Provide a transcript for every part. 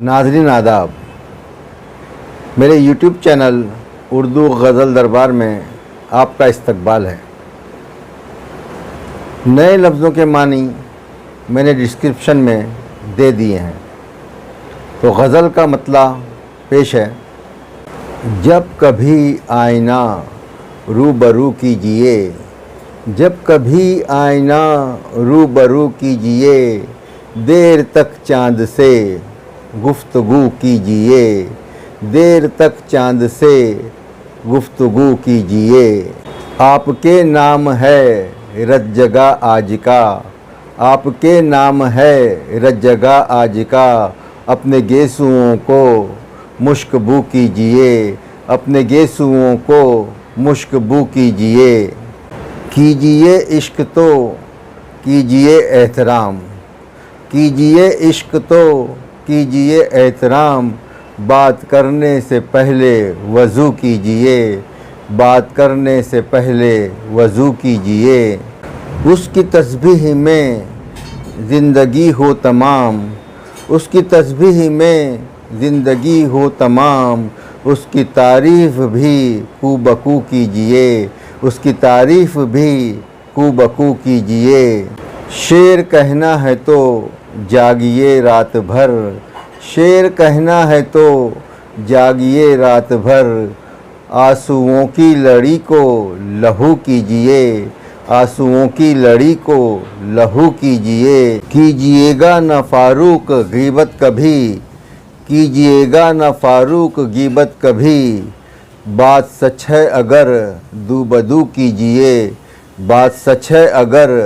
नाज़रीन आदाब, मेरे यूट्यूब चैनल उर्दू गज़ल दरबार में आपका इस्तकबाल है। नए लफ्ज़ों के मानी मैंने डिस्क्रिप्शन में दे दिए हैं, तो गज़ल का मतला पेश है। जब कभी आईना रूबरू कीजिए, जब कभी आईना रूबरू कीजिए, देर तक चाँद से गुफ्तगू कीजिए, देर तक चाँद से गुफ्तगू कीजिए। आपके नाम है रत जगह आज का, आपके नाम है रत जगह आज का, अपने गेसुओं को मुश्कबू कीजिए, अपने गेसुओं को मुश्कबू कीजिए। कीजिए इश्क तो कीजिए एहतराम, कीजिए इश्क तो कीजिए एहतराम, बात करने से पहले वज़ू कीजिए, बात करने से पहले वज़ू कीजिए। उसकी तस्बीह में ज़िंदगी हो तमाम, उसकी तस्बीह में ज़िंदगी हो तमाम, उसकी तारीफ़ भी कूबकू कीजिए, उसकी तारीफ़ भी कूबकू कीजिए। शेर कहना है तो जागिए रात भर, शेर कहना है तो जागिए रात भर, आंसुओं की लड़ी को लहू कीजिए, आंसुओं की लड़ी को लहू कीजिए। कीजिएगा न फारूक गीबत कभी, कीजिएगा न फारूक गीबत कभी, बात सच है अगर दू बदू कीजिए, बात सच है अगर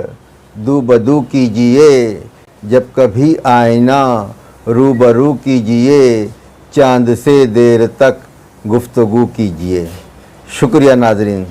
दू बदू कीजिए। जब कभी आईना रूबरू कीजिए, चाँद से देर तक गुफ्तगू कीजिए। शुक्रिया नाज़रीन।